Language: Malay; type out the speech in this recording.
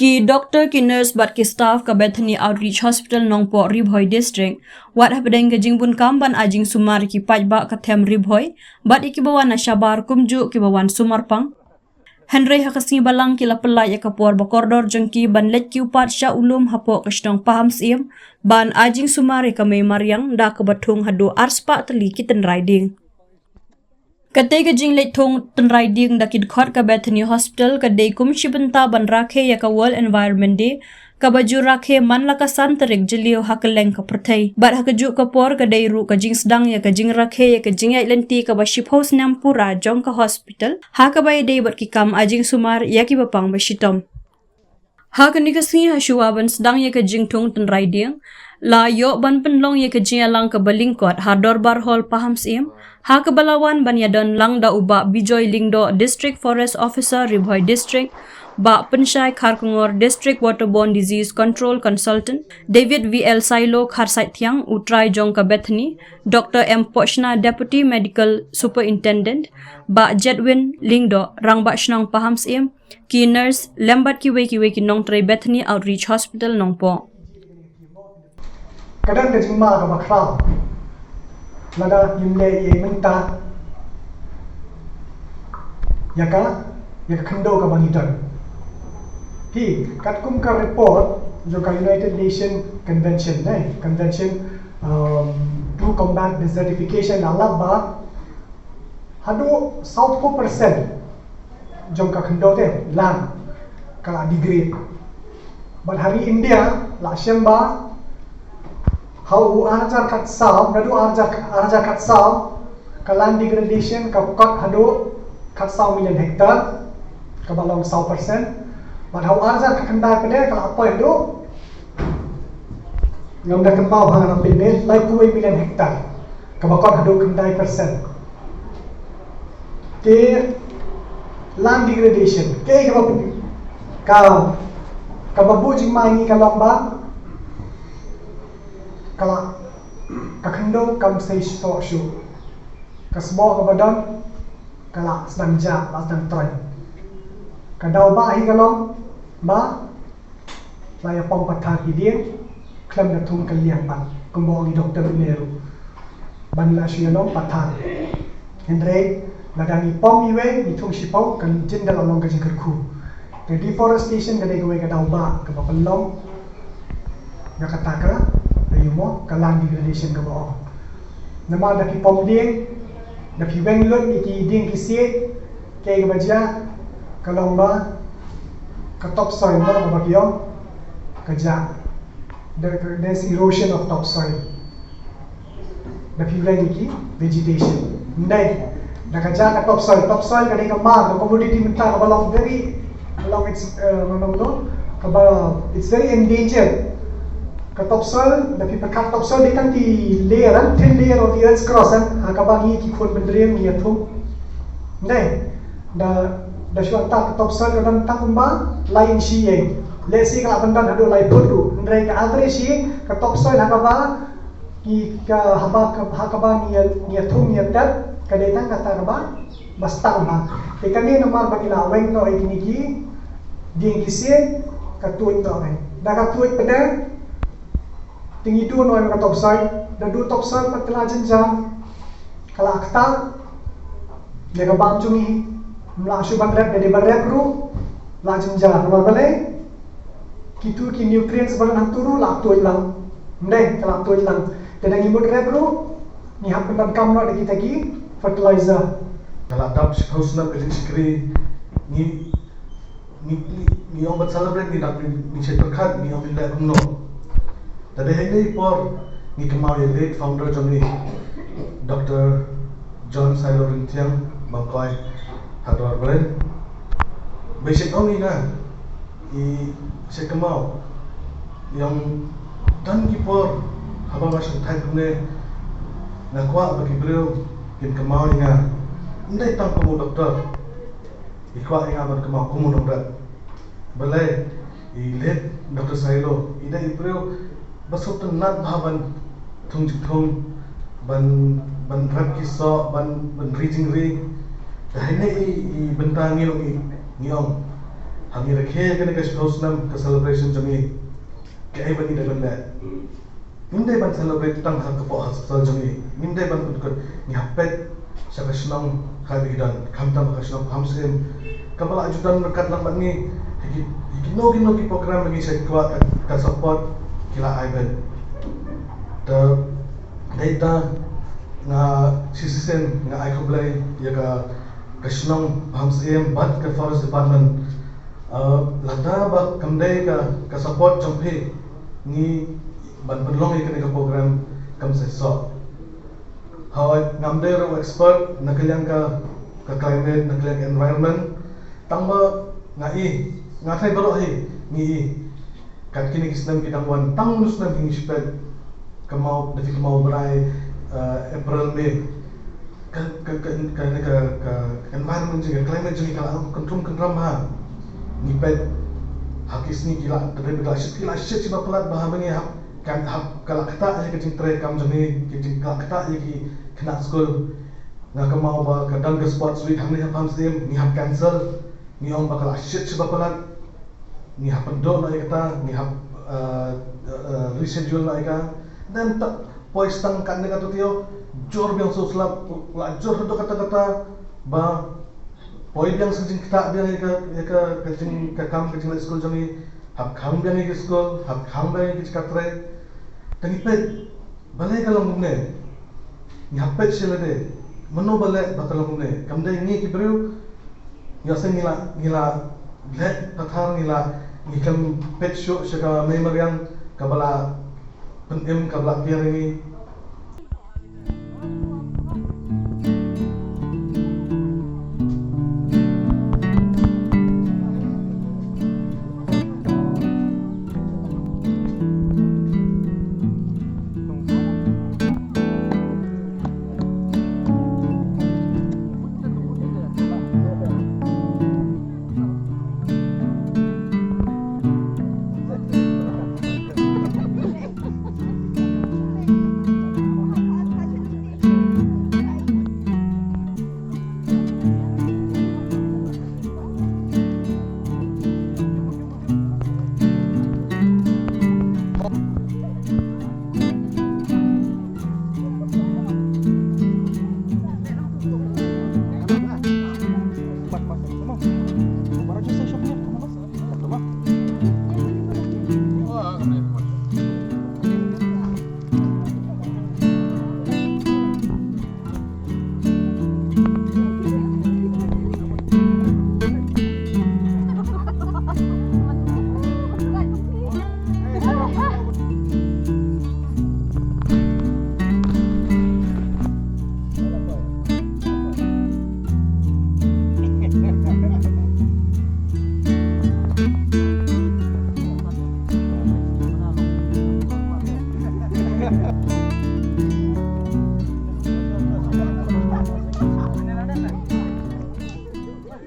Ki doktor ki nurse bat ki staff ka Bethany Outreach Hospital Nongpo Ribhoi District wat habdeng ke jingbun kamban aijingsumar ki pajba ka them Ribhoi bat ikibawan na syabar kumju kibawan sumarpang Henry hakasni balang kila pelai ya kapor bakordor jengki ban let ki upat sya ulum hapo kasdong Pahamsyiem ban aijingsumar ka mariang da ke batung hadu arspa teli kiten riding. Katai ke jing leit thong ten riding da kid khot ka Bethany Hospital ka dei kum shibenta ban rakhe ya ka World Environment Day ka baju rakhe man la ka santarik jelio hakeleng ka perthai bat hakaju ka por ka dei ru ka jing sedang ya ka jing rakhe ya ka jing ai lenti ka ba ship house nampura jong ka hospital ha ka bai dei bat ki kam aijingsumar ya ki bapang ba shitom ha ka ni ka si ha shuwa ban sedang ya ka jing thong ten riding la yo ban penlong ye kejing alang ke belingkot ha dorbar hall Pahamsyiem ha ke balawan ban yadon lang da uba bijoy lingdo district forest officer Ribhoi district ba pensyai kharkongor district waterborne disease control consultant David VL Silo kharsait thiang utrai jong ka Bethany Dr M Pochna deputy medical superintendent ba Jedwin lingdo rangba shnong Pahamsyiem ki nurse lembat ki we ki nong trai Bethany Outreach Hospital nongpo kadang ke jingma ka bakrau nada yimle ye menta yaka khando ka bangitan ki katkum ka report jo ka United Nation Convention convention to combat desertification alaba hadu 70% jong ka khando te lan kala degrade but hari India la syamba how arjar kat saw nadu arjar kat saw land degradation ka kot hado kat saw million hektar ka balong 100% but how arjar ka kanda pede ka apa hado ngam da kembau bang na pede lai 2 million hektar ka bakot hado kandai persen ke land degradation ke ka babu jingma ni ka lomba kala kakhando kam sei sto shu kasbo ka badan kala sedang ja la sedang try kadau ba hi kalong ba laya pom pathan hiding klem na thum kalian pan kumbo ni doktor neru ban la shiano pathan hendrei ladani pom iwe ni thum shipau kan jindal along ka jingkerku the deforestation kadai ka kadau ba ka palom na katakra ayumo kalang degradation ka bao nama da ki pomding da ki wenglot ki ding ki sie ke ga baja kalomba ka topsoil ba ba kiyo ka ja there's erosion of topsoil da ki wen ki vegetation ndai da ka ja ka topsoil ka dei ka ma ka commodity menta ka balong very along its it's very endangered ka topsoil da pi pakat topsoil de kan ti layer thin layer of the earth's crust ha ka bagi ki khon bendrem ni athum nei da shwa ta topsoil dan ta kumba lain shi ye le si ka bandan hado lai podu ndrai ka average shi ka topsoil ha ka ba ki ka ha ka ba ni athum ni tat ka de tang ka ta ka ba basta ba te kan ni namar ba kila weng no ai kini ki ding ki se ka tuit no ai da ka tuit pada tinggi tu noi ka topsoil da du topsoil patla jenjang kala akta le ka bam chungi mla shu ban rep de ban rep ru la jenjang no bale kitu ki nutrients ban anturu la tu ilang ndai kala tu ilang de ngi mud rep ru ni hap ban kam no de kita ki fertilizer kala tap house na pelin sikri ni om bat celebrate ni dak ni chetar khat ni om le kumno tadi hari por ni kemau yang Leit founder Johnny Dr John Silo Rintiang bangkoi hadwar beren basic oni na I saya kemau yang dan kipor haba masuk thai kumne nakwa bagi beliau kin kemau inga ndai tang kamu doktor ikwa inga ban kemau kumu doktor balai I Leit Dr Silo ida beliau basuk tenat bahaban thung ban rap kiso ban reaching ring dah ini I bentang ngiong Hangi rakhe kene ke hosnam ke celebration jami ke ai bani dalam le. Minde ban celebrate tang ha ke po hospital jami. Minde ban kut ni hapet sa kasnam khabidan khamtam kasnam Pahamsyiem kapala ajudan berkat lang bani gino ki program lagi saya kuat ka support kila aiben. Data nga sisisen nga ai khoblai ya ka kasnam Pahamsyiem bat ke forest department lada ba kamdai ka support champe ni ban penlong ikene ka program kam se so how ngamdai ro expert nakaliang ka climate nakaliang environment tangba ngathai baro hi ni kat kini kisnam ki dangwan tang nusnam hingi spet kamau berai April May ka environment jinga climate jinga kala kontrom ha ni pet hakis ni kila tadai kila shit ciba pelat bahabani kan kala kata aja ke tre kam jami ke kala kata aja ki kena school nga kamau ba kadang ke sports week hamni Pahamsyiem ni cancel ni ong bakal shit ciba pelat ni pendo na kata ni reschedule na ka dan tak pois tang kan ne kata tio jor biang so slap la jor do kata ba poi biang sejing kita biang ka kecing ka kam kecing school jami khang biang ke school khang biang ke katre tangi pet balai kalam ne ni hapet selade mano balai bakalam ne kamdai ni ki bru yasa ngila le pathar ngila ngikam pet show shaka mai mariang kabala penem kabla biar ini Ha ha ha.